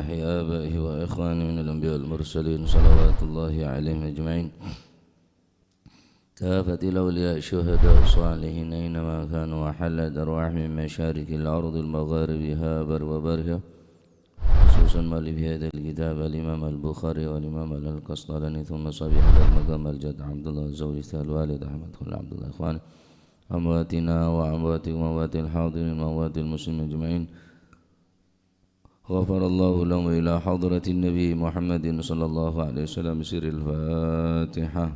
وأرواح آبائه وإخوانه من الأنبياء والمرسلين صلوات الله عليهم أجمعين كافة الأولياء الشهداء الصالحين أينما كانوا وحلت أرواح من مشارق الأرض المغاربها بر وبرها خصوصا مؤلف هذا الكتاب الإمام البخاري والإمام القسطلاني ثم صبي هذا المقام الجد عبد الله الزوجي الوالد أحمد خل عبد الله إخواني أمواتنا وأمواتكم وأموات الحاضرين وأموات المسلمين أجمعين غفر الله لهم إلى حضرة النبي محمد صلى الله عليه وسلم سر الفاتحة.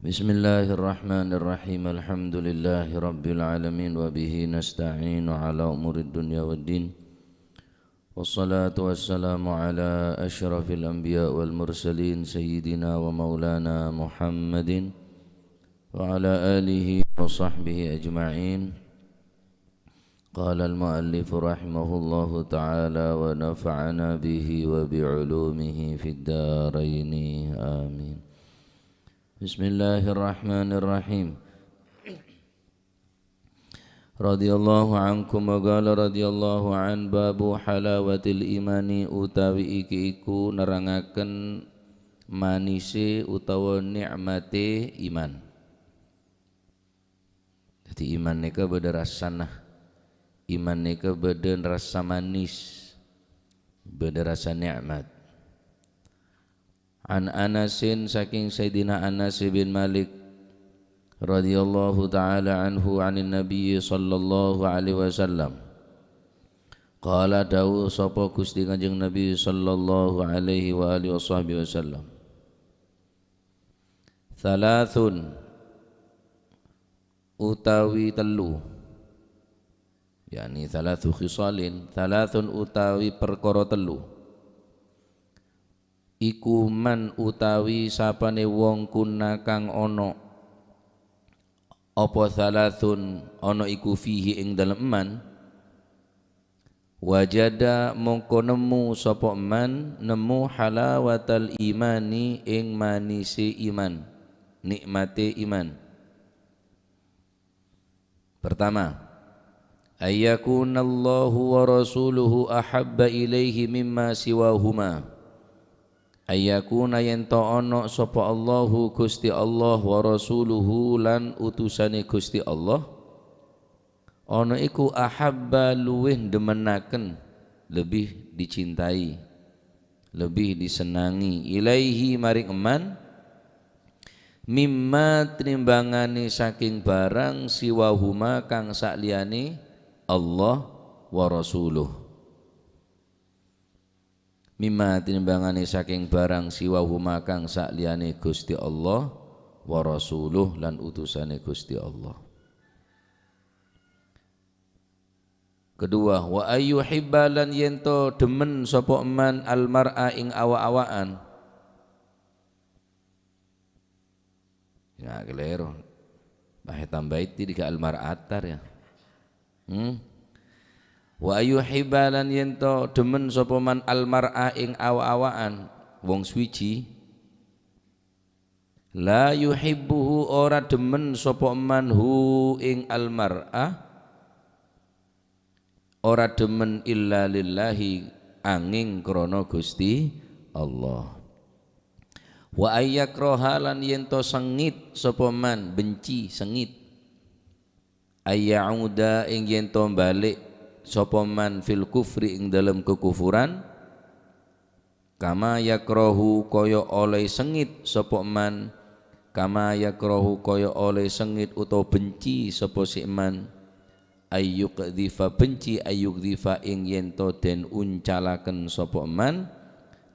Bismillahirrahmanirrahim. Alhamdulillahi rabbil alamin wa bihi nasta'inu ala umuri dunya waddin. Wassalatu wassalamu ala asyrafil anbiya wal mursalin sayyidina wa maulana Muhammadin wa ala alihi wa sahbihi ajma'in. Qala al-muallif rahimahullahu ta'ala wa nafa'ana bihi wa bi'ulumihi fid daraini amin. Bismillahirrahmanirrahim. Radhiyallahu ankum wa qala radhiyallahu an babu halawatil imani utawi iki iku nerangaken manise utawa nikmate iman. Jadi iman nika beda rasana, iman nika beda rasa manis, beda rasa nikmat. An Anasin saking Sayyidina Anas bin Malik radhiyallahu ta'ala anhu anin Nabi sallallahu alaihi wasallam qala dawu sapa Gusti Kanjeng Nabi sallallahu alaihi wa alihi wasallam thalathun utawi telu yakni thalathu khisalin thalathun utawi perkara telu iku man utawi sapane wong kuna kang ana apa salasun ana iku fihi ing dalem man wajada mongko nemu sapa man nemu halawatal imani ing manise iman nikmate iman. Pertama, ayyakunallahu wa rasuluhu ahabba ilaihi mimma siwahuma. Ayyakuna yento ono sapa Allahu Gusti Allah wa rasuluhu lan utusane Gusti Allah ono iku ahabba luweh demenaken lebih dicintai lebih disenangi ilaihi maring eman mimma tinimbangane saking barang siwahuma kang sakliyane Allah wa rasuluh mimma tinimbangane saking barang siwahuma kang sakliyane Gusti Allah wa rasuluh lan utusane Gusti Allah. Kedua, wa ayyuhibba lan yento demen sapa man almar'a ing awa-awaan. Ya kelero. Bahe tambait di ka almar'atar ya. Wa ayyuhibbalan yento demen sapa man almar'a ing awa-awaan wong suci la yuhibbuhu ora demen sapa man hu ing almar'a ora demen illa lillahi angin krana Gusti Allah. Wa ayyakrahalan yento sengit sapa man benci sengit ayyauda ing yento balik sapa man fil kufri ing dalam kekufuran kama yakrahu kaya oleh sengit sapa man kama yakrahu kaya oleh sengit utawa benci sapa si man ayyukdzifa benci ayyukdzifa ing yento den uncalaken sapa man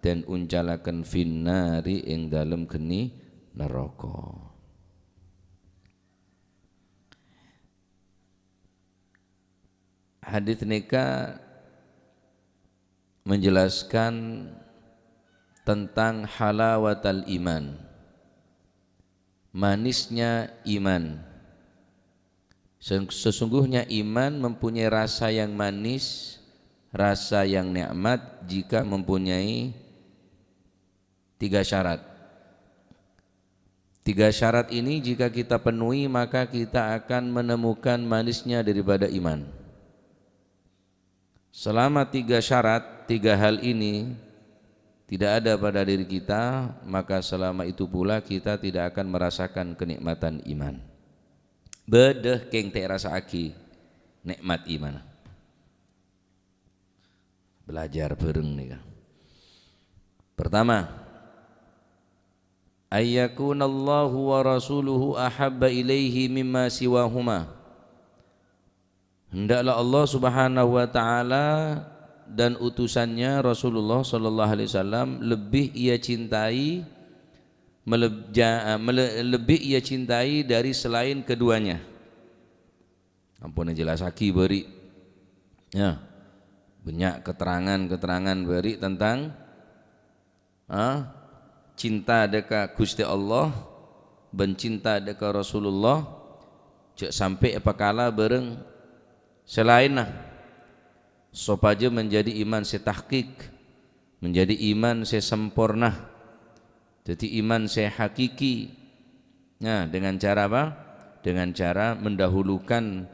den uncalaken finnari ing dalam geni neraka. Hadits nikah menjelaskan tentang halawatal iman, manisnya iman. Sesungguhnya iman mempunyai rasa yang manis, rasa yang nikmat jika mempunyai 3 syarat. 3 syarat ini jika kita penuhi maka kita akan menemukan manisnya daripada iman. Selama 3 syarat, 3 hal ini tidak ada pada diri kita, maka selama itu pula kita tidak akan merasakan kenikmatan iman. Bedeh keng te rasa aki nikmat iman. Belajar bareng nih kan. Pertama, ayyakunallahu wa rasuluhu ahabba ilaihi mimma siwahuma. Hendaklah Allah Subhanahu wa taala dan utusannya Rasulullah sallallahu alaihi wasallam lebih ia cintai lebih ia cintai dari selain keduanya. Ampun jelas aki beri. Ya. Banyak keterangan beri tentang cinta deka Gusti Allah, bencinta deka Rasulullah, cek sampai apakala bareng selainnya sopaja menjadi iman setahqiq, menjadi iman sesempurna, jadi iman sehakiki. Nah, dengan cara apa? Dengan cara mendahulukan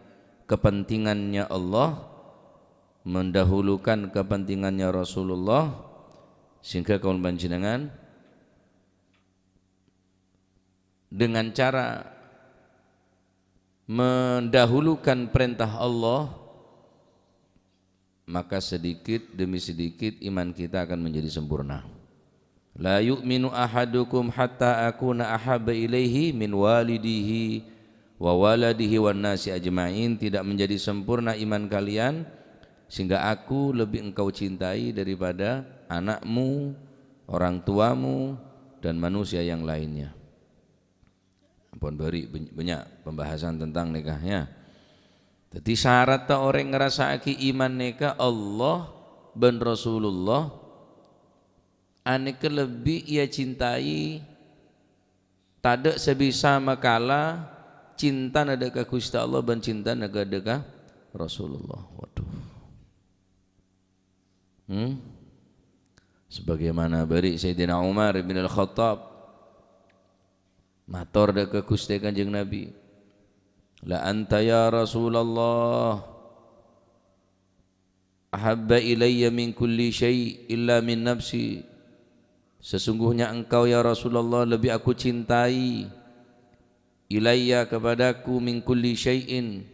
kepentingannya Allah, mendahulukan kepentingannya Rasulullah, sehingga kaum panjenengan dengan cara mendahulukan perintah Allah, maka sedikit demi sedikit iman kita akan menjadi sempurna. La yu'minu ahadukum hatta akuna ahabba ilaihi min walidihi wa waladihi wan nasi ajma'in. Tidak menjadi sempurna iman kalian sehingga aku lebih engkau cintai daripada anakmu, orang tuamu dan manusia yang lainnya. Ampun beri banyak pembahasan tentang nikahnya. Jadi syarat ta orang ngerasaki iman nikah Allah dan Rasulullah aneka lebih ia cintai, tak sebisa makala cinta nada ke Gusti Allah dan cinta nada ke Rasulullah. Waduh. Sebagaimana beri Sayyidina Umar bin Al-Khattab matur deka Gusti Kanjeng Nabi, la anta ya Rasulullah ahabba ilayya min kulli syai' illa min nafsi. Sesungguhnya engkau ya Rasulullah lebih aku cintai, ilayya kepadaku, min kulli syai'in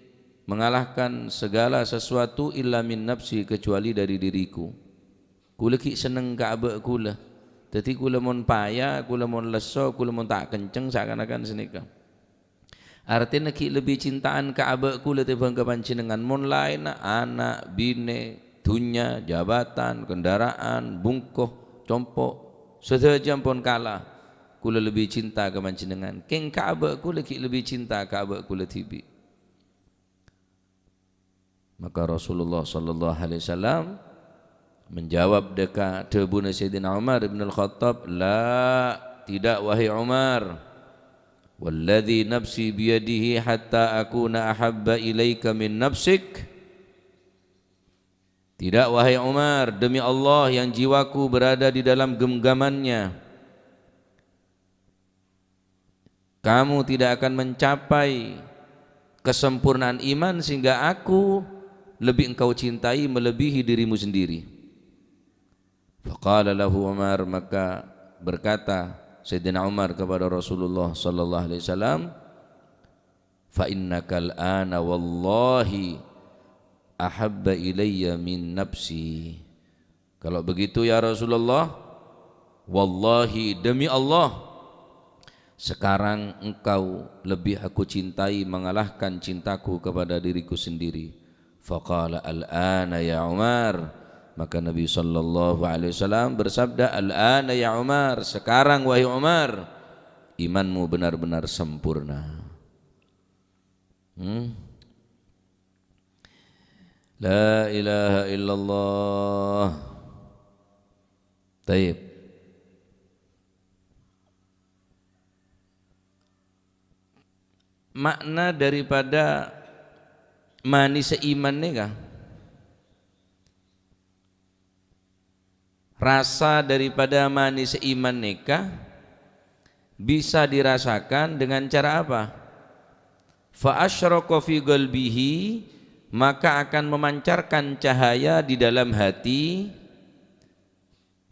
mengalahkan segala sesuatu, illa min nafsi kecuali dari diriku. Kula ki seneng ka abek kula, dadi kula mun payah, kula mun leso, kula mun tak kenceng seakan-akan senika. Artinya ki lebih cintaan ka abek kula timbang ka panjenengan. Mun lain anak, bine, dunya, jabatan, kendaraan, bungkoh, compok sedajam pun kalah, kula lebih cinta ke panjenengan. Keng Ka'bah kula ki lebih cinta Ka'bah kula tibi. Maka Rasulullah sallallahu alaihi wasallam menjawab deka debuna Sayyidina Umar bin Al-Khattab, la, tidak wahai Umar, walladzi nafsi biyadihi hatta akuna ahabba ilaika min nafsik. Tidak wahai Umar, demi Allah yang jiwaku berada di dalam genggamannya, kamu tidak akan mencapai kesempurnaan iman sehingga aku lebih engkau cintai melebihi dirimu sendiri. Faqala lahu Umar, maka berkata Sayyidina Umar kepada Rasulullah sallallahu alaihi wasallam, fa innakal ana wallahi ahabba ilayya min nafsi. Kalau begitu ya Rasulullah, wallahi demi Allah, sekarang engkau lebih aku cintai mengalahkan cintaku kepada diriku sendiri. Faqala al-ana ya Umar, maka Nabi sallallahu alaihi wasallam bersabda, al-ana ya Umar, sekarang wahai Umar, imanmu benar-benar sempurna. La ilaha illallah. Taib. makna daripada mani seiman nih kah? Rasa daripada mani seiman nikah bisa dirasakan dengan cara apa? Fa asyraqa fi qalbihi, maka akan memancarkan cahaya di dalam hati.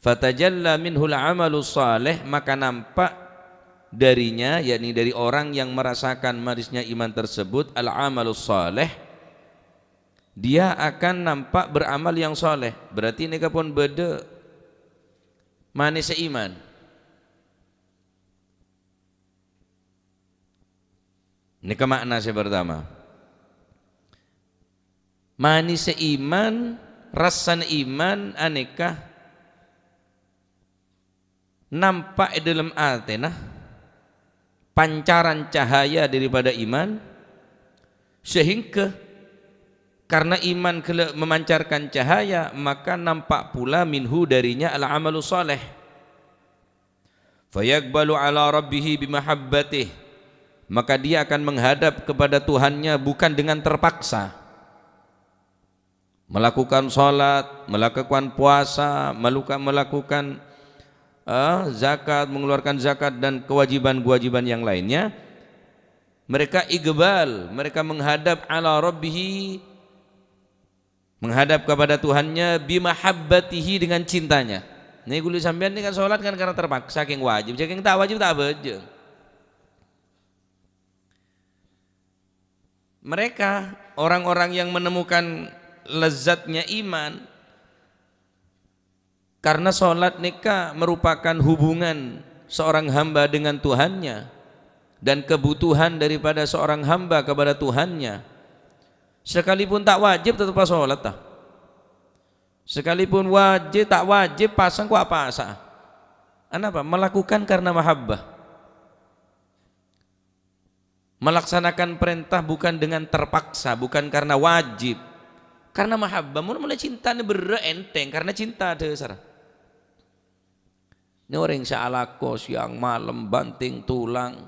Fatajalla minhul amalu salih, maka nampak darinya, yakni dari orang yang merasakan manisnya iman tersebut, al amalus salih, dia akan nampak beramal yang soleh. Berarti ini pun beda manis seiman. Ini ke makna saya pertama. Manis seiman, rasa iman aneka nampak di dalam atena pancaran cahaya daripada iman, sehingga karena iman memancarkan cahaya, maka nampak pula minhu darinya al-amalu saleh. Fayaqbalu ala rabbih bimahabbatih, maka dia akan menghadap kepada Tuhannya bukan dengan terpaksa. Melakukan salat, melakukan puasa, melakukan zakat, mengeluarkan zakat dan kewajiban-kewajiban yang lainnya. Mereka iqbal, mereka menghadap ala rabbih, menghadap kepada Tuhannya bimahabbatihi, dengan cintanya. Ini kulit sampean ini kan sholat kan karena terpaksa, saking wajib, saking tak wajib tak beje. Mereka orang-orang yang menemukan lezatnya iman karena sholat nikah merupakan hubungan seorang hamba dengan Tuhannya dan kebutuhan daripada seorang hamba kepada Tuhannya. Sekalipun tak wajib tetap sholat tak. Sekalipun wajib tak wajib pasang ku apa asa. Kenapa? Melakukan karena mahabbah. Melaksanakan perintah bukan dengan terpaksa, bukan karena wajib, karena mahabbah. Mulai cinta ini berenteng karena cinta dasar. Ini orang sa'alako siang malam banting tulang,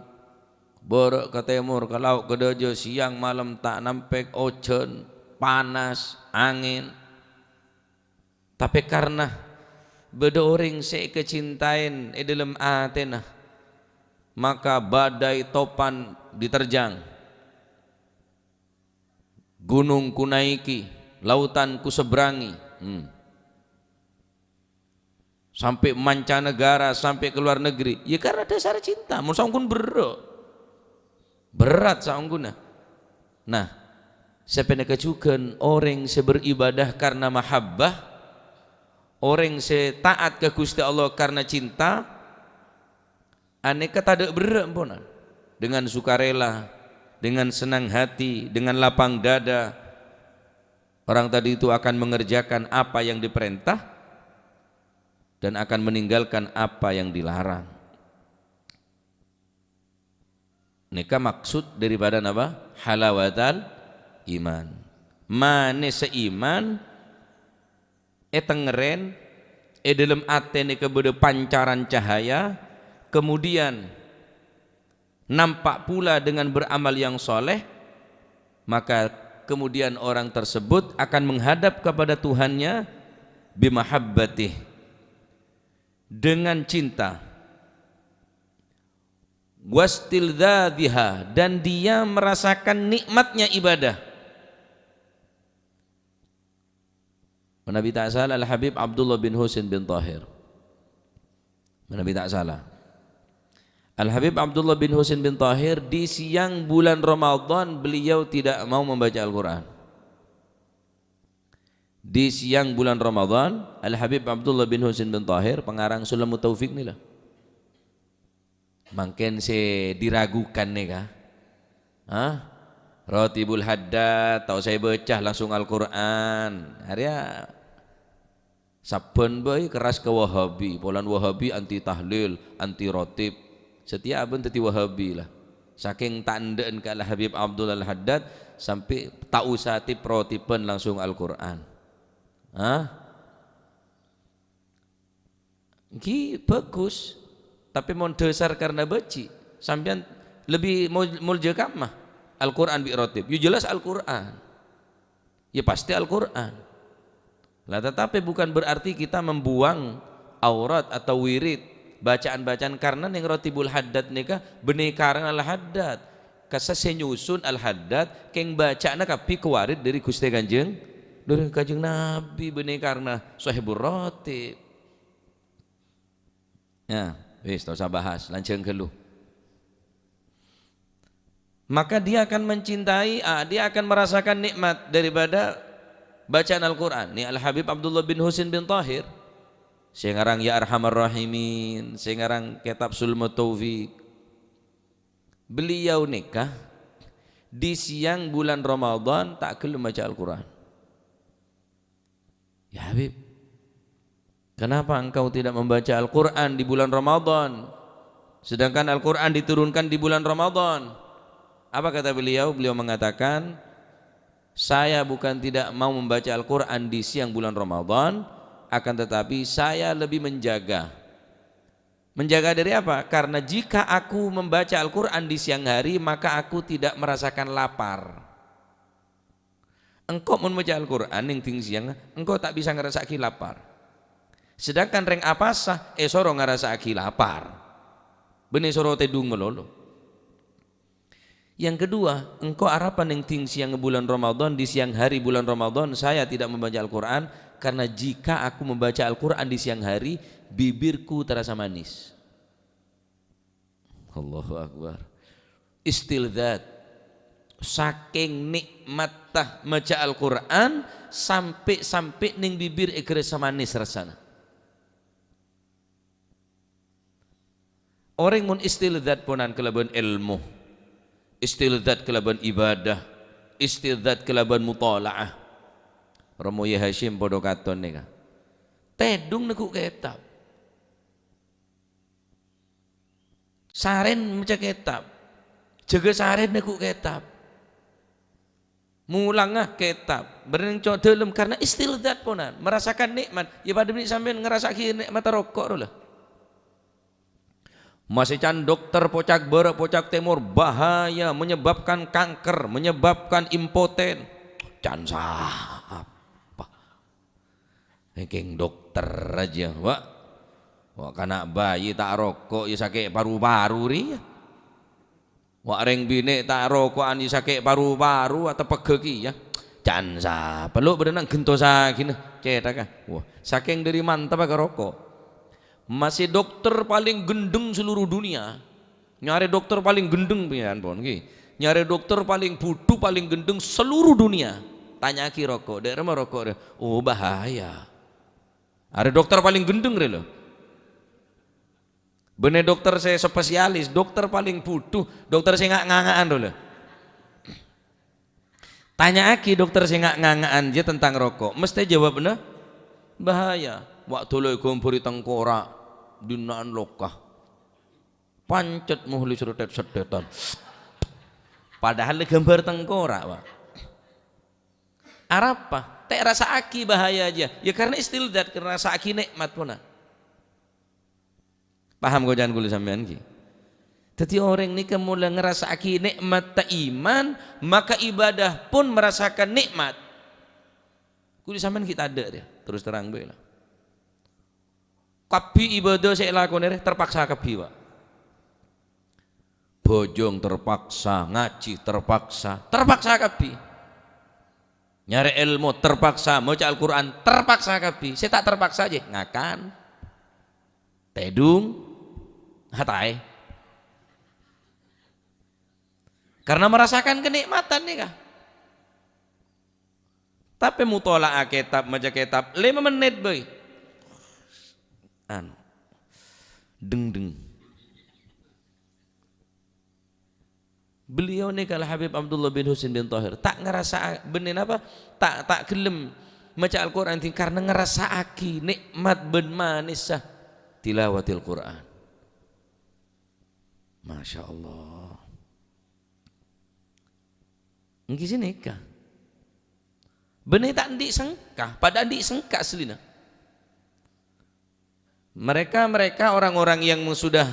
borok ke timur ke laut ke dojo, siang malam tak nampek ojen, panas, angin. Tapi karena beda orang saya kecintain dalam atena, maka badai topan diterjang, gunung ku naiki, lautan ku seberangi, sampai mancanegara, sampai ke luar negeri. Ya karena dasar cinta. Mun saungkun berat saungguna. Nah, sepeneh kecuken orang seberibadah karena mahabbah, orang taat ke Gusti Allah karena cinta, aneka tak berat ponan, dengan sukarela, dengan senang hati, dengan lapang dada. Orang tadi itu akan mengerjakan apa yang diperintah dan akan meninggalkan apa yang dilarang. Nikah maksud daripada apa? Halawatal iman. Manis seiman tengeren dalam atene kepada pancaran cahaya, kemudian nampak pula dengan beramal yang soleh, maka kemudian orang tersebut akan menghadap kepada Tuhannya bimahabbatih, dengan cinta, wastildzadhiha, dan dia merasakan nikmatnya ibadah. Nabi tak salah Al-Habib Abdullah bin Husain bin Tahir, Nabi tak salah Al-Habib Abdullah bin Husain bin Tahir di siang bulan Ramadan beliau tidak mau membaca Al-Quran. Di siang bulan Ramadan Al-Habib Abdullah bin Husain bin Tahir, pengarang Sulamut Taufik ni lah, mungkin saya diragukan nih kah? Ratibul Haddad, tahu saya baca langsung Al-Quran. Area saben bayi keras ke Wahabi, polan Wahabi anti tahlil, anti rotib. Setiap abang teti Wahabi lah. Saking tandaan ke Al-Habib Abdullah Al-Haddad sampai tak usah tip rotipen langsung Al-Quran. Ki bagus, tapi mau dasar karena baci. Sampean lebih mulja kamah. Al-Quran bi rotib, ya jelas Al-Quran, ya pasti Al-Quran lah. Tetapi bukan berarti kita membuang aurat atau wirid bacaan-bacaan karena yang rotibul haddad nikah benih karena al-haddad kasa senyusun al-haddad keng bacaan kapi kewarid dari Gusti Kanjeng Nabi benih karena sahibul rotib. Ya wis tak usah bahas, lanceng ke lu. Maka dia akan mencintai, dia akan merasakan nikmat daripada bacaan Al-Quran. Ini Al-Habib Abdullah bin Husin bin Tahir, sengarang Ya Arhamar Rahimin, sengarang kitab Sulmut Taufiq. Beliau nikah di siang bulan Ramadan tak kelem baca Al-Quran. Ya Habib, kenapa engkau tidak membaca Al-Quran di bulan Ramadan, sedangkan Al-Quran diturunkan di bulan Ramadan? Apa kata beliau? Beliau mengatakan, saya bukan tidak mau membaca Al-Quran di siang bulan Ramadan, akan tetapi saya lebih menjaga. Menjaga dari apa? Karena jika aku membaca Al-Quran di siang hari, maka aku tidak merasakan lapar. Engkau membaca Al-Quran yang tinggi siang, engkau tak bisa ngerasaki lapar. Sedangkan reng apasah, soro ngerasaki lapar. Benih soro tedung melolo. Yang kedua, engkau harapan yang tinggi siang bulan Ramadan, di siang hari bulan Ramadan saya tidak membaca Al-Quran karena jika aku membaca Al-Quran di siang hari bibirku terasa manis. Allahu Akbar. Istildzat, saking nikmatah maca Al-Quran sampai ning bibir kerasa manis rasana. Orang mun istildzat ponan kelaban ilmu, istildzat kelaban ibadah, istildzat kelaban mutalaah. Romo Ye Hashim podo katon nika. Tedung neku kitab. Saren maca kitab. Jaga saren neku kitab. Mulangah kitab. Berenang cok dalam karena istildzat ponan, merasakan nikmat. Ya pada ini sampean ngerasaki nikmat rokok lah. Masih can dokter pocak barat pocak timur bahaya, menyebabkan kanker, menyebabkan impoten. Can apa? Hengking dokter aja, wak. Wak kana bayi tak rokok ya sakit paru-paru ri. Wak reng bini tak rokokan ya sakit paru-paru atau pegeki ya. Can apa? Lu berenang gentosa gini, cetak. Wah, saking dari mantap ke rokok. Masih dokter paling gendeng seluruh dunia, nyari dokter paling gendeng pian pon ki, nyari dokter paling butuh paling gendeng seluruh dunia. Tanya ki rokok, daerah mah rokok, oh bahaya. Ada dokter paling gendeng re lo. Bener dokter saya spesialis, dokter paling butuh, dokter saya ngangaan dulu. Tanya ki dokter saya ngangaan aja tentang rokok, mesti jawab bener bahaya. Waktu lo kumpuri tengkorak dinaan lokah pancet muhli sedetan padahal gambar tengkorak Pak. Arapa tak rasa aki bahaya aja ya karena istildzat karena rasa aki nikmat pun. Paham kau jangan kulit sampean ki. Jadi orang ini mulai ngerasa aki nikmat tak iman maka ibadah pun merasakan nikmat. Kulit sampean kita ada dia terus terang bela. Kabi ibadah saya lakukan terpaksa kabi Pak. Bojong terpaksa, ngaji terpaksa kabi. Nyari ilmu terpaksa, maca Al-Quran terpaksa kabi. Saya tak terpaksa aja ngakan, tedung, hatai. Karena merasakan kenikmatan nih kah. Tapi mutolaah kitab, maca kitab 5 menit boy. Deng. Beliau nih kalau Habib Abdullah bin Husin bin Tahir tak ngerasa benin apa tak gelem maca Al-Quran karena ngerasa aki nikmat ben manisah tilawatil Quran. Masya Allah. Nggih sini kah? Benih tak ndik sengkah, pada ndik sengkah selina. Mereka orang-orang yang sudah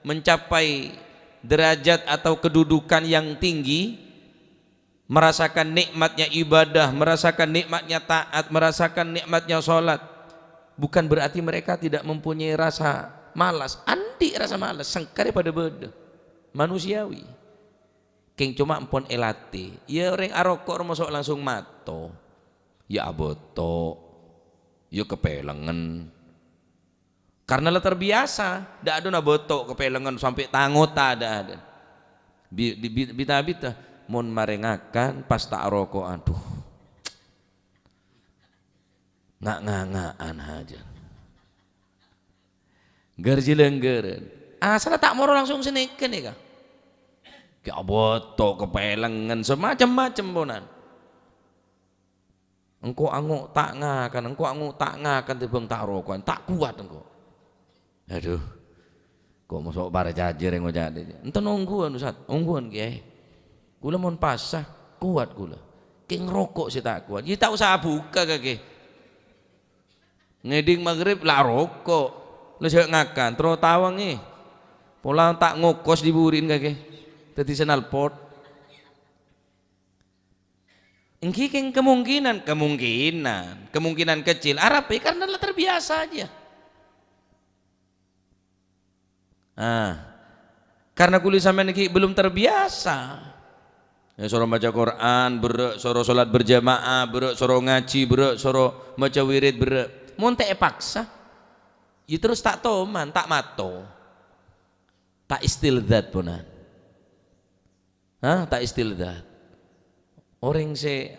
mencapai derajat atau kedudukan yang tinggi merasakan nikmatnya ibadah, merasakan nikmatnya taat, merasakan nikmatnya sholat, bukan berarti mereka tidak mempunyai rasa malas. Andi rasa malas sengkare pada beda manusiawi. King cuma empon elate ya orang arokok masuk langsung mato ya aboto ya kepelengen karena lah terbiasa dak ada naboto kepelengen sampai tangota ada bita-bita mon marengakan pas tak rokok aduh ngak-ngakan aja gerjilenggeran asal tak moro langsung seneken ya kah ya botok kepelengan semacam-macam bonan engkau anguk tak ngakan tibang tak rokokan tak kuat engkau aduh kok masuk para jajar yang ngojak ente nungguan Ustaz nungguan kiai kula mon pasah kuat kula king rokok sih tak kuat ya tak usah buka kaki ngeding maghrib lah rokok lesek ngakan terus tawang nih pola tak ngokos diburin kaki tadi senal pot engking kemungkinan kecil Arab karena lah terbiasa aja karena kulit sampean iki belum terbiasa ya suruh baca Quran berek suruh sholat berjamaah berek suruh ngaji berek suruh baca wirid berek mun teh paksa ya terus tak toman tak mato tak istilzat punan tak istilzat orang se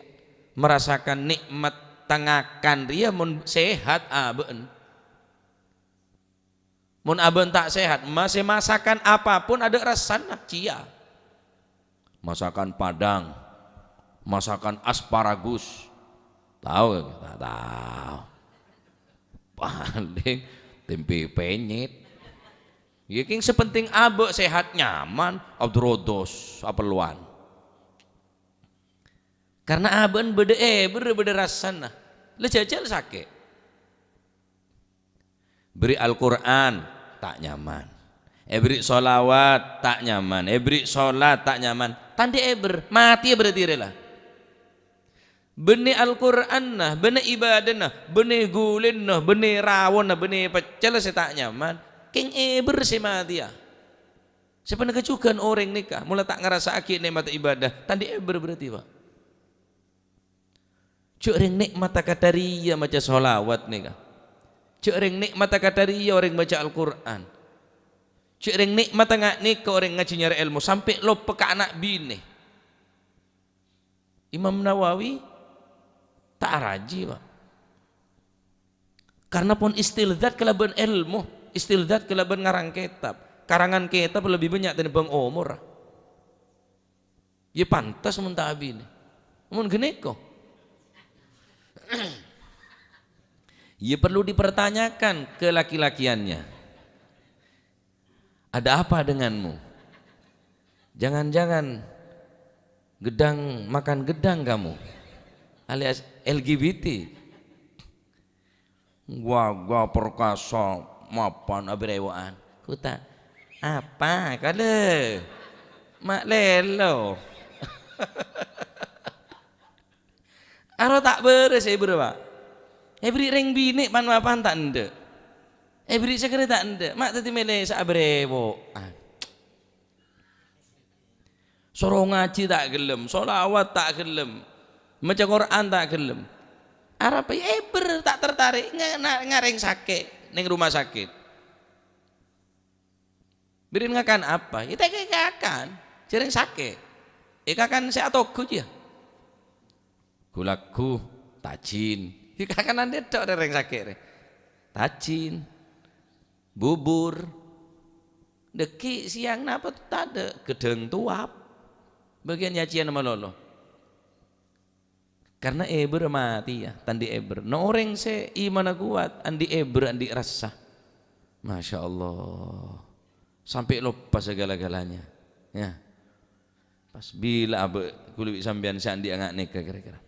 merasakan nikmat tengakan dia mun sehat aben mun aben tak sehat masih masakan apapun ada rasanya cia masakan Padang masakan asparagus tahu tak tahu paling tempe penyet ya king sepenting abe sehat nyaman abdrodos apeluan karena aben beda rasana le jajal sakit beri Al-Quran tak nyaman beri sholawat tak nyaman beri sholat tak nyaman tandi mati berarti rela bene Al-Quran nah bene ibadah nah bene gulin nah bene rawon nah bene pecel saya tak nyaman king si dia sebenarnya kecukan orang nikah mulai tak ngerasa akid nikmat ibadah tadi berarti pak cuk ring nikmat kadariya baca sholawat nikah cuk ring nikmat kadariya orang baca Al-Quran cuk ring nikmat ngak nikah orang ngaji nyari ilmu sampai lupa ke anak bini Imam Nawawi tak raji pak karena pun istilzat kelaban ilmu istilzat kelaban ngarang kitab karangan kitab lebih banyak dari bang umur ya pantas muntabi ini mun gini kok ya perlu dipertanyakan ke laki-lakiannya ada apa denganmu jangan-jangan gedang makan gedang kamu alias LGBT gua perkasa mapan abrewaan kuta apa kale mak lelo aro tak beres bro pak beri ring bini pan mapan tak ende beri sekere tak ende mak tadi mele sa abrewaan suruh ngaji tak gelem sholawat tak gelem maca Quran tak gelem Arab tak tertarik ngareng sakit neng rumah sakit birin ngakan apa itu kakan sering sakit kakan saya togu ya gulaku tajin kakan anda dok reng sakit tajin bubur deki siang napa tade gedeng tuap bagian nyajian sama lolo karena mati ya tandi no orang se iman kuat andi andi rasa Masya Allah sampai lupa segala-galanya ya pas bila abe kulit sambian si andi angak nikah kira-kira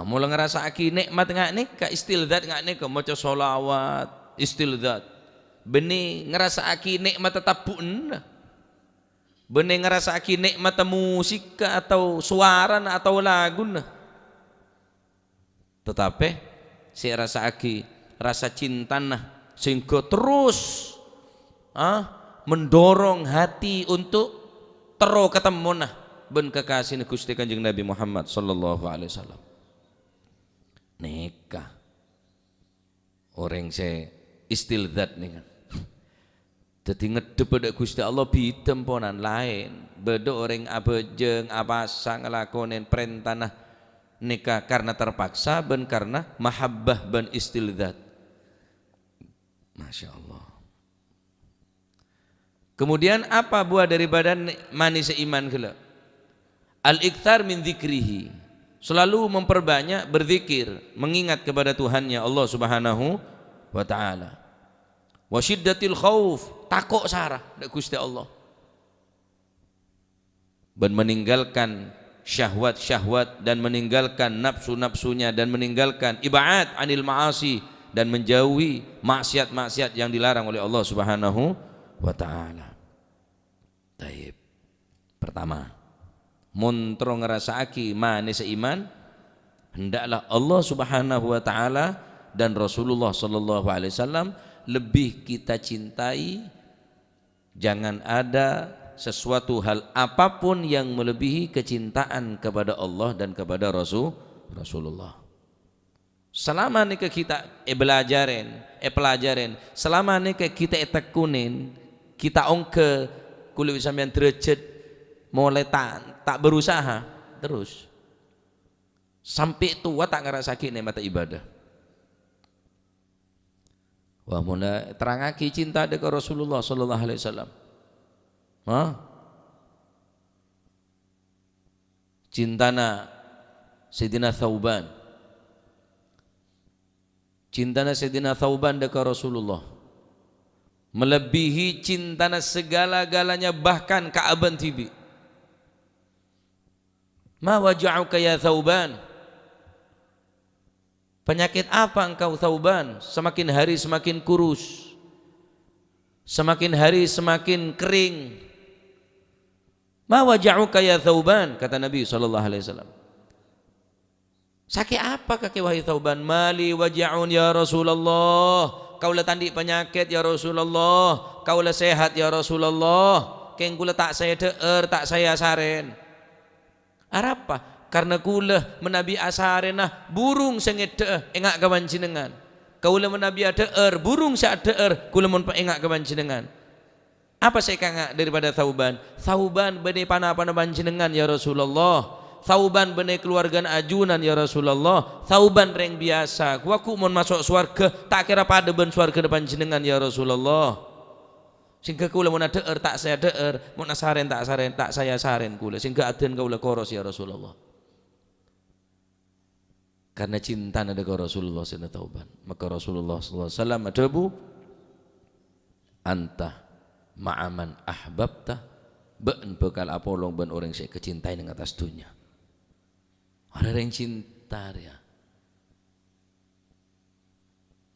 mulai ngerasa aki nikmat ngak nikah istilzat ngak nikah maca sholawat istilzat benih ngerasa aki nikmat tetap pun Bener ngerasaki nikmat musik atau suara atau lagu nah. Tetapi saya rasaki rasa cinta nah sehingga terus mendorong hati untuk terus ketemu nah ben kekasih Gusti Kanjeng Nabi Muhammad sallallahu alaihi wasallam. Nikah orang saya istilzat nih kan. Jadi ngedep pada Gusti Allah bitemponan lain. Beda orang abejeng abasa ngelakonin perintah nikah karena terpaksa ben karena mahabbah ben istilzat. Masya Allah. Kemudian apa buah daripada manis iman gila? Al-ikthar min dzikrihi. Selalu memperbanyak berzikir, mengingat kepada Tuhannya Allah Subhanahu wa taala. Wa syiddatil khauf, takok sarah dak Gusti Allah. Dan meninggalkan syahwat-syahwat dan meninggalkan nafsu-nafsunya dan meninggalkan ib'ad anil ma'asi dan menjauhi maksiat-maksiat yang dilarang oleh Allah Subhanahu wa taala. Taib. Pertama, montro ngerasaki manis iman, hendaklah Allah Subhanahu wa taala dan Rasulullah sallallahu alaihi wasallam lebih kita cintai. Jangan ada sesuatu hal apapun yang melebihi kecintaan kepada Allah dan kepada Rasulullah. Selama nih kita pelajarin, selama nih kita tekunin, kita ongke kulit sampean derajat mulai tak berusaha terus sampai tua tak ngerasaki nikmat ibadah. Wah mulai terangaki cinta dekat Rasulullah sallallahu alaihi wasallam. Cintana Sayyidina Thauban. Cintana Sayyidina Thauban dekat Rasulullah melebihi cintana segala-galanya, bahkan Ka'ban tibi. Ma waja'uka ya Thauban? Penyakit apa engkau Thauban? Semakin hari semakin kurus, semakin hari semakin kering. Ma waja'uka ya Thauban? Kata Nabi SAW. Sakit apa kaki wahai Thauban? Mali waja'un ya Rasulullah. Kaulah tandi penyakit ya Rasulullah. Kaulah sehat ya Rasulullah. Keng kula tak saya deer, tak saya saren. Arapa? Karena kula menabi asarenah burung sengit engak kawan jenengan. Kula menabi deer burung sa deer kula mun engak kawan jenengan. Apa saya kangak daripada Thauban? Thauban bene pana-pana panjenengan ya Rasulullah. Thauban bene keluarga ajunan ya Rasulullah. Thauban reng biasa. Kuaku mun masuk swarga tak kira pada ben swarga depan jenengan ya Rasulullah. Sehingga kula mun deer tak saya deer, mun asaren tak saya saren kula. Sehingga aden kula koros ya Rasulullah. Karena cinta ada ke Rasulullah sallallahu Tauban, maka Rasulullah sallallahu alaihi wasallam adabu anta ma'aman ahbabta ben bekal apolong ben orang saya kecintai dengan atas dunia. Ada yang cinta ya,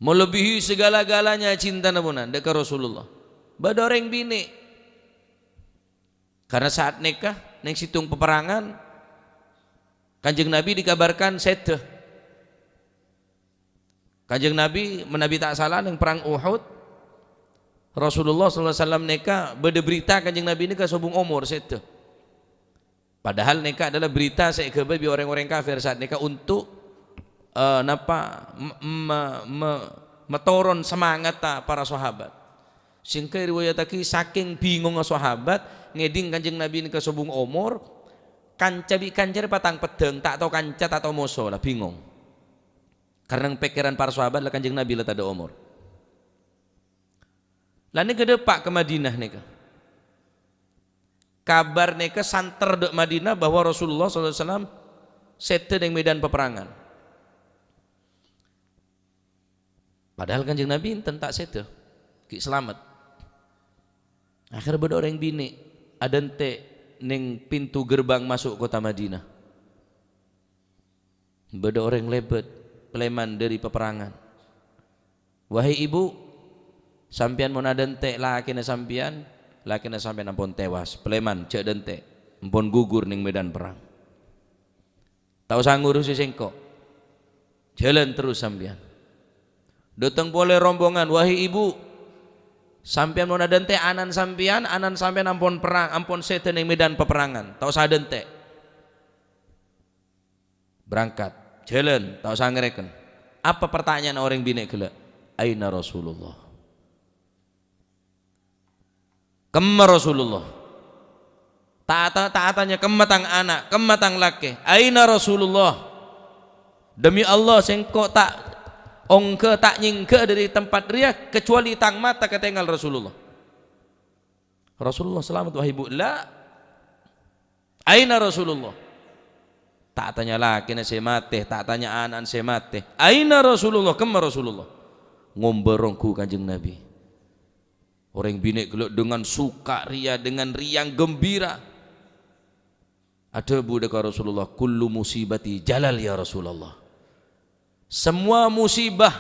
melebihi segala-galanya cinta namunan dekat Rasulullah. Bada orang bini, karena saat nikah neng situng peperangan Kanjeng Nabi dikabarkan sedih. Kanjeng Nabi menabi tak salah yang perang Uhud, Rasulullah SAW neka beda berita Kanjeng Nabi ini ke sobung umur setu. Padahal neka adalah berita sekebat bi orang-orang kafir saat neka untuk metoron semangat para sahabat. Singkai riwayataki saking bingung sahabat ngeding Kanjeng Nabi ini ke sobung umur, kancabi kancar patang pedeng tak tahu kancat atau musuh lah bingung. Karena pikiran para sahabat lah Kanjeng Nabi lah tada umur. Lalu ke depak ke Madinah nih. Kabar nih santer dek Madinah bahwa Rasulullah SAW sete di medan peperangan. Padahal Kanjeng Nabi tak sete, ki selamat. Akhirnya beda orang bini ada ente neng pintu gerbang masuk kota Madinah. Beda orang lebet. Peleman dari peperangan. Wahai ibu, sampian mau nadente laki na sampian lakina sampai nampun tewas pleman cek dente ampun gugur ning medan perang. Tak usah ngurusi sengkok, jalan terus sampean. Datang boleh rombongan, wahai ibu, sampean mau dente anan sampean ampun perang, ampun sete ning medan peperangan. Tak usah dente. Berangkat, jalan, tak usah ngereken. Apa pertanyaan orang bini gila? Aina Rasulullah? Kemma Rasulullah? Tanya kematang anak, kematang laki. Aina Rasulullah? Demi Allah sengko tak ongke tak nyingke dari tempat dia kecuali tang mata ketinggal Rasulullah. Rasulullah selamat wahai ibu. La. Aina Rasulullah? Tak tanya laki na semate, tak tanya anak semate. Aina Rasulullah? Kemma Rasulullah? Ngomberongku kanjeng Nabi. Orang bini gelok dengan suka ria, dengan riang gembira. Ada budaka Rasulullah, kullu musibati jalal ya Rasulullah. Semua musibah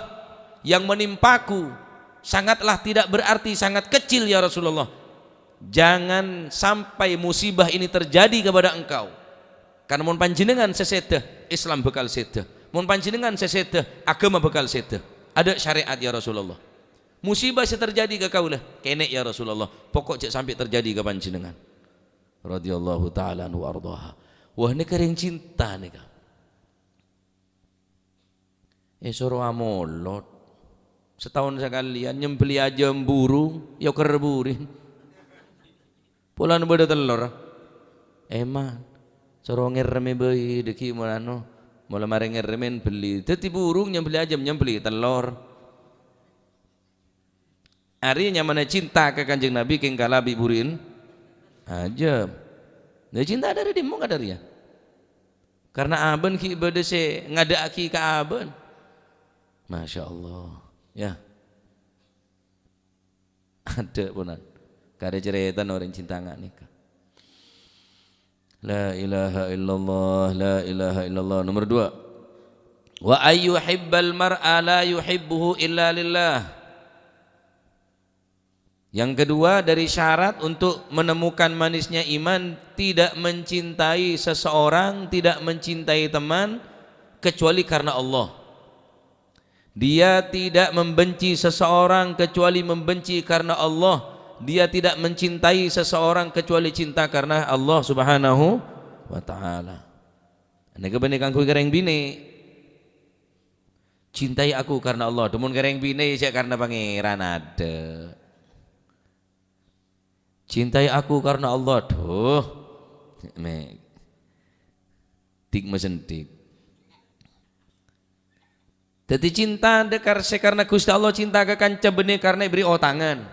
yang menimpaku sangatlah tidak berarti, sangat kecil ya Rasulullah. Jangan sampai musibah ini terjadi kepada engkau. Karena mun panjenengan sesedah Islam bekal sedah, mun panjenengan sesedah agama bekal sedah. Ada syariat ya Rasulullah. Musibah terjadi ke kaulah kenek ya Rasulullah. Pokok cek sampai terjadi ke panjenengan. Radhiyallahu taala anhu ardaha. Wah ini kering cinta nih kau. Suruh amolot. Setahun sekalian nyembeli aja burung, ya kerburin. Pulang beda telur. Eman. Suruh ngereme bayi deki mulano, mulai mari ngeremen beli. Teti burung nyembeli aja nyembeli telur. Arinya mana cinta ke kanjeng Nabi king kalabi burin aja. Nah cinta dari dia mau dari ya. Karena aben ki ibadah se ngada ki ke aben. Masya Allah. Ya. Ada punan. Kada cerita orang cinta nggak nikah. La ilaha illallah, la ilaha illallah. Nomor 2. Wa ayyuhibbal mar'a la yuhibbuhu illa lillah. Yang kedua dari syarat untuk menemukan manisnya iman, tidak mencintai seseorang, tidak mencintai teman kecuali karena Allah. Dia tidak membenci seseorang kecuali membenci karena Allah. Dia tidak mencintai seseorang kecuali cinta karena Allah Subhanahu wa taala. Nek kebenekan ku kereng bini. Cintai aku karena Allah, demun kereng bini sik karena pangeran ada. Cintai aku karena Allah, duh. Mek. Dik mesendik. Dadi cinta dekar karena Gusti Allah, cinta ke kanca bene karena beri otangan.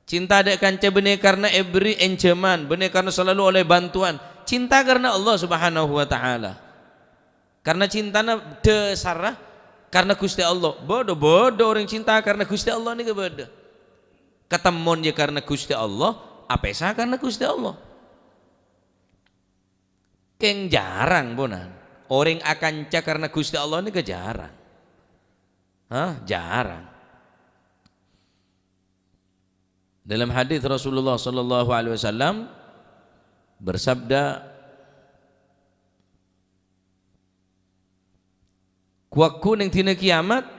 Cinta dek kanca bene karena beri enjeman, bene karena selalu oleh bantuan. Cinta karena Allah Subhanahu wa taala. Karena cintana desarah karena Gusti Allah. Bodoh orang cinta karena Gusti Allah ni bodoh. Ketemuan dia karena Gusti Allah, apesa karena Gusti Allah. Keng jarang bonan. Orang akan cak karena Gusti Allah ini kejarang. Jarang. Dalam hadis Rasulullah sallallahu alaihi wasallam bersabda, "Kuaku ning dina kiamat,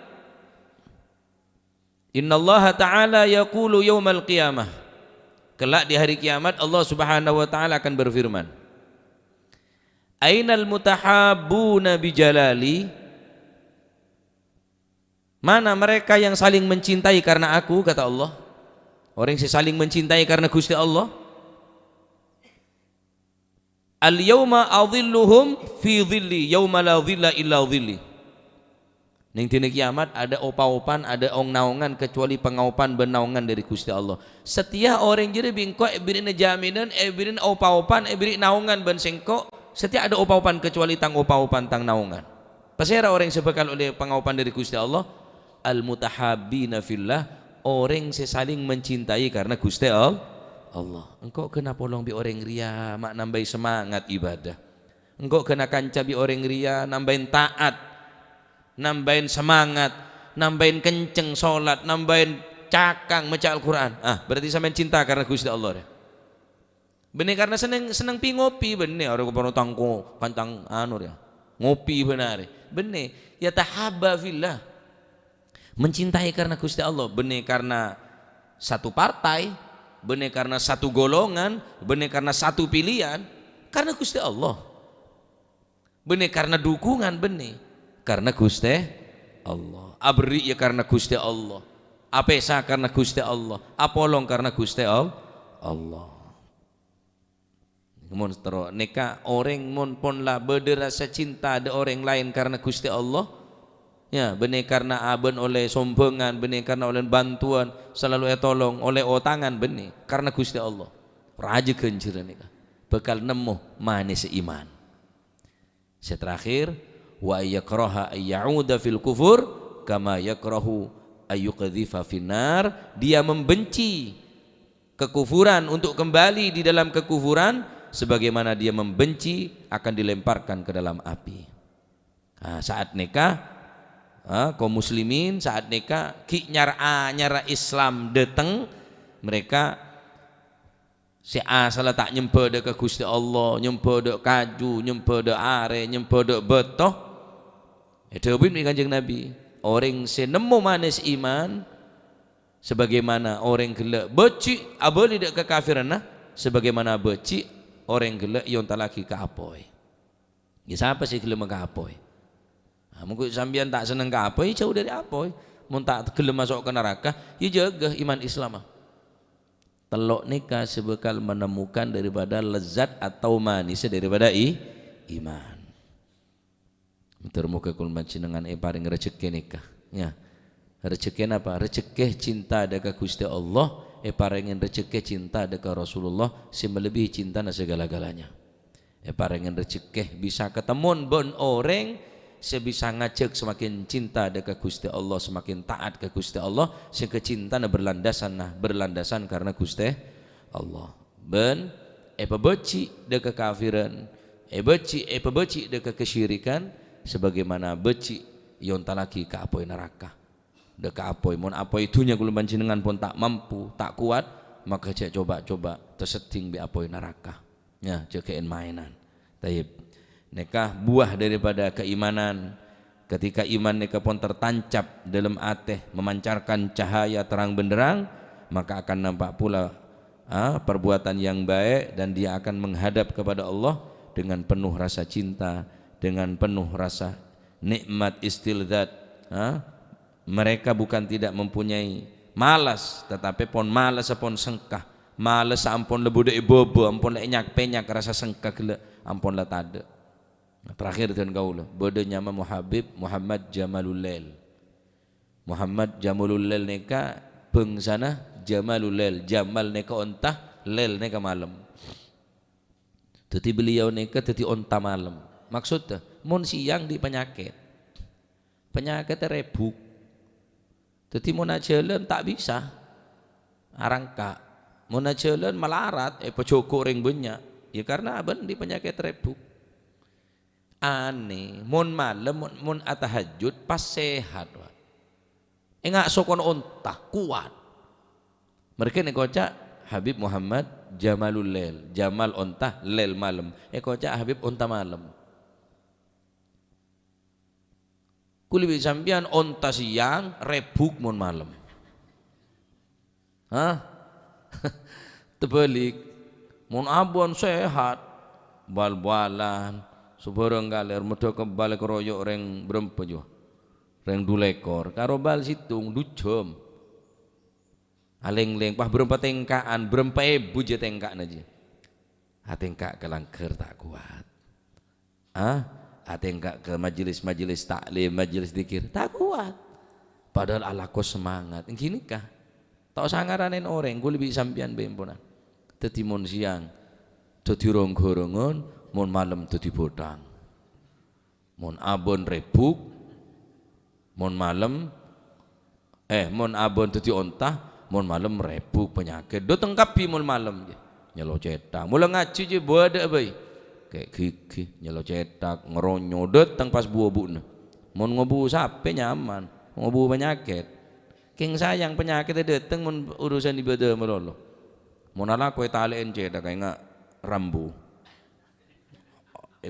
innallaha ta'ala yaqulu yaumal qiyamah." Kelak di hari kiamat Allah Subhanahu wa taala akan berfirman, "Ainal mutahabbuna bijalali?" Mana mereka yang saling mencintai karena aku, kata Allah. Orang yang saling mencintai karena Gusti Allah. Al-yawma adhilluhum fi dhilli yawma la dhilla illa dhilli. Ning dina kiamat ada opa-opan, ada ong-naungan kecuali pengaupan benaungan dari Gusti Allah. Setiap orang jadi bingko beri jaminan, beri opa-opan, beri naungan ben sengko. Setiap ada opa-opan kecuali tang opa-opan tang naungan. Pasera orang yang sebekal oleh pengaupan dari Gusti Allah. Al-mutahabbina fillah, orang saling mencintai karena Gusti Allah. Engkau kena polong bi orang ria mak nambahin semangat ibadah. Engkau kena kanca bi orang ria nambahin taat, nambahin semangat, nambahin kenceng salat, nambahin cakang maca Al-Quran. Berarti sampean cinta karena Gusti Allah ya. Bener karena seneng pi ngopi bener orang kono tangko kantang anu ya. Ngopi benar. Bener ya tahabba fillah. Mencintai karena Gusti Allah, bener karena satu partai, bener karena satu golongan, bener karena satu pilihan, karena Gusti Allah. Bener karena dukungan, bener karena Gusti Allah. Abri ya karena Gusti Allah. Apesa karena Gusti Allah. Apolong karena Gusti Allah. Mun terus neka orang mun pun lah berderasa cinta ada orang lain karena Gusti Allah. Ya, benih karena aben oleh sombongan, benih karena oleh bantuan, selalu tolong oleh otangan benih karena Gusti Allah. Raja kencur neka. Bekal nemu manis iman. Terakhir wa yakraha ayyauda fil kufur kama yakrahu ayyuqdhifa finnar. Dia membenci kekufuran untuk kembali di dalam kekufuran sebagaimana dia membenci akan dilemparkan ke dalam api. Saat nikah kaum muslimin saat nikah ki nyara Islam dateng mereka si salah tak nyempe de ke Gusti Allah, nyempe de kaju, nyempe de are, nyempe de betoh. Itu bin Kanjeng Nabi. Orang senemu manis iman sebagaimana orang gelak beci aboli de kekafiran sebagaimana beci orang gelak yang tak lagi ke apoi. Ya siapa sih gelem ke apoi? Mungkin sambian tak seneng ke apoi jauh dari apoi. Mun tak gelem masuk ke neraka, ya jaga iman Islam. Telok nikah sebekal menemukan daripada lezat atau manis daripada iman. Termuka kul panjenengan paring rezeki nikah. Ya. Rezeki apa? Rezeki cinta dekat Gusti Allah. Paringin rezeki cinta dekat Rasulullah si melebihi cinta na segala-galanya. Paringin rezeki bisa ketemu bon orang sebisa ngajak semakin cinta dekat Gusti Allah, semakin taat ke Gusti Allah, si kecintaan berlandasan karena Gusti Allah. Ben pebeci dekat kafiran, pebeci dekat kesyirikan sebagaimana beci yon talaki ke apoi neraka. Deka apoi mon apoi itunya kula panjenengan pun tak mampu, tak kuat, maka cek coba terseting bi apoi neraka. Ya, cekein mainan. Taib. Nekah buah daripada keimanan. Ketika iman nekah pun tertancap dalam ateh memancarkan cahaya terang benderang, maka akan nampak pula perbuatan yang baik dan dia akan menghadap kepada Allah dengan penuh rasa cinta, dengan penuh rasa nikmat istilzat. Mereka bukan tidak mempunyai malas, tetapi pon malas pon sengkah, malas ampun lebu de bobo, ampun le nyak penyak rasa sengkah gele, ampun la tade. Terakhir dengan kaula, bode nyama Muhammad Jamalul Lail. Muhammad Jamalul Lail neka bengsana Jamalul Lail, Jamal neka ontah, Lail neka malam. Teti beliau neka teti onta malam. Maksudnya, mun siang di penyakit rebuk. Teti mun jalan tak bisa, arangka. Mun jalan melarat, pejoko ring banyak. Ya karena aben di penyakit rebuk. Aneh, mun malam, mun atahajud pas sehat. Enggak sokon ontah kuat. Mereka ni kocak Habib Muhammad Jamalul Lail, Jamal ontah, Lail malam. Kocak Habib onta malam. Kulibi sampian onta siang, rebuk mun malam. Terbalik, mun abon sehat, bal-balan, sebarang galer, mudah kembali keroyok reng berempat juga, reng dulekor, karo bal situng ducem, aleng-leng, pah berempat tengkaan, berempat je tengkaan aja, tengkak kelangker tak kuat, atengkak ke majelis taklim, majelis dikir tak kuat. Padahal ala ko semangat. Gini kah? Tak sangaranin orang, gue lebih sampian bemponan. Teti mon siang, teti ronggorongon, mon malam teti bodang. Mon abon rebuk, mon malam, mon abon teti ontah, mon malam rebuk penyakit. Do tengkapi mon malam je, nyelo cetak. Mula ngaji je boda bay. Kayak gigi nyelo cetak ngeronyo datang pas buah bu mon ngobu sape nyaman ngobu penyakit King sayang penyakit dateng mun urusan ibadah melolo. Mun ala kowe talen cedak kayak ngak rambu.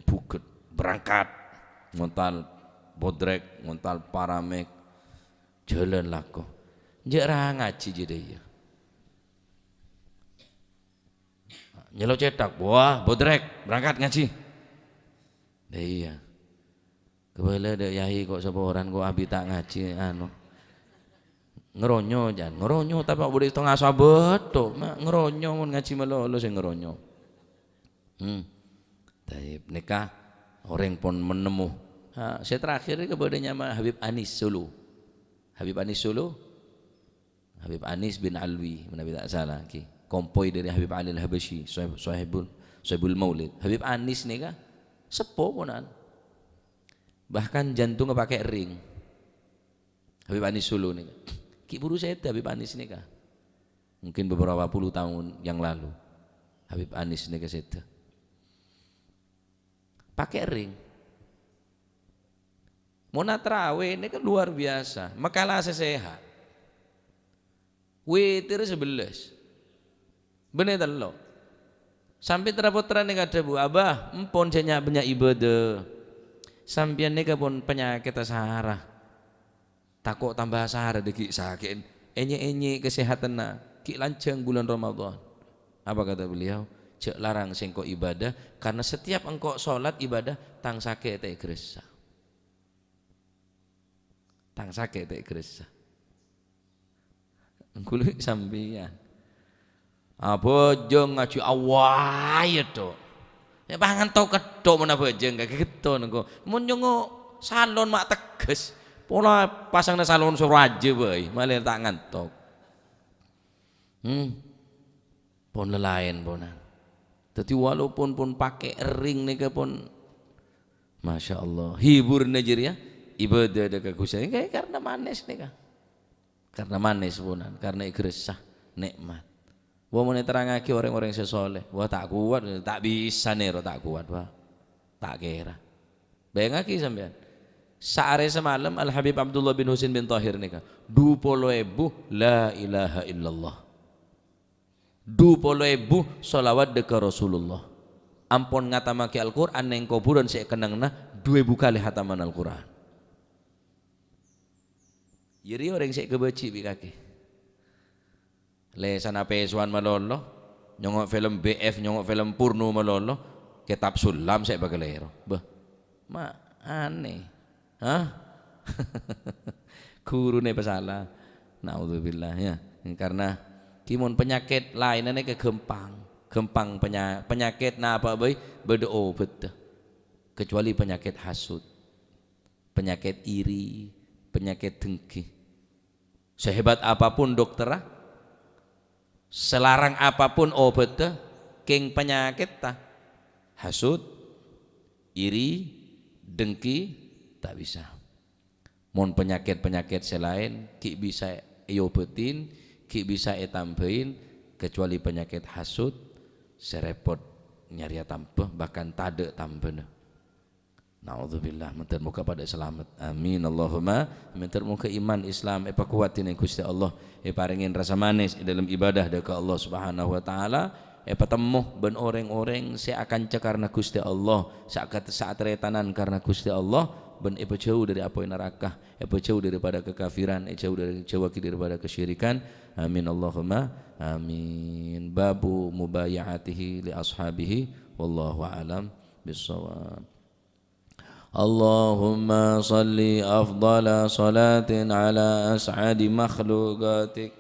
Buket berangkat ngontal bodrek, ngontal paramek jalan lako. Njek ra ngaji jadi ya. Nyelo cetak, wah bodrek berangkat ngaji. Iya. Kebala ada yai kok sapa orang kok abi tak ngaji anu. Ngeronyo jan, ngeronyo tapi boleh setengah sabet tok, ngeronyo mun ngaji melolo sing ngeronyo. Taib nikah orang pun menemuh. Saya terakhir kepada nama Habib Anis Solo. Habib Anis Solo, Habib Anis bin Alwi, menabi tak salah. Kompoi dari Habib Ali Al-Habashi, Sahibul Maulid. Habib Anis ni kah? Sepo punan. Bahkan jantung pakai ring. Habib Anis Solo ni. Ki buru saya Habib Anis ni kah? Mungkin beberapa puluh tahun yang lalu. Habib Anis ni kah saya pakai ring. Mona terawih ini kan luar biasa. Makalah sehat. Witir 11. Bener telo. Sampai terapotran nih kata bu, abah, empon saya banyak ibadah. Sampian nih pun penyakit sarah. Takut tambah sarah deki sakit. Enye kesehatan na. Ki lancang bulan Ramadan. Apa kata beliau? Cek larang sengko ibadah karena setiap engkau sholat ibadah tang sakit tak geresa. Tang sakit tak geresa. Engkulu sambian. Apa jeng ngaji awai to. Ya pangan tau kedok mana bojeng gak gitu nengko. Mun nyongo salon mak teges. Pola pasangna salon suraje bae, malah tak ngantok. Pon lelain ponan. Jadi walaupun pun pakai ring nih pun, masya Allah hibur Nigeria ibadah dekat kusai kayak karena manis nih kah? Karena manis punan, karena igresah nikmat. Wah mau terangake orang-orang sesoleh, wah tak kuat, tak bisa nero tak kuat, wah tak kira. Bayangake sampean. Saare semalam Al Habib Abdullah bin Husin bin Tahir nih kah? 20.000 la ilaha illallah. 20.000 sholawat dekat Rasulullah. Ampun ngatamake Al-Quran neng kuburan saya kenangna 2.000 kali hataman Al-Quran. Jadi orang saya kebaci bikake. Lesan apa eswan malolo, nyongok film BF, nyongok film Purno malolo, kitab sulam saya bagalero. Bah, ma aneh, hah? Guru nih pesalah. Naudzubillah ya, karena kimun penyakit lain ini gempang penyakit na apa baik bedobat kecuali penyakit hasud, penyakit iri, penyakit dengki. Sehebat apapun dokter, selarang apapun obat, king penyakit ta hasud, iri, dengki tak bisa. Mon penyakit selain ki bisa iobatin, ki bisa tambahin kecuali penyakit hasud serepot nyari tambah bahkan tade tambah. Naudzubillah mentar muka pada selamat. Amin Allahumma mentar muka iman Islam kuatin yang Gusti Allah paringin rasa manis dalam ibadah dekat Allah Subhanahu wa taala temuh ben orang-orang saya akan karena Gusti Allah saat retanan karena Gusti Allah ben jauh dari apa neraka jauh daripada kekafiran jauh daripada kesyirikan. Amin Allahumma amin. Babu mubayatihi li ashabihi wallahu alam bissawab. Allahumma salli afdala salatin ala as'adi makhluqatik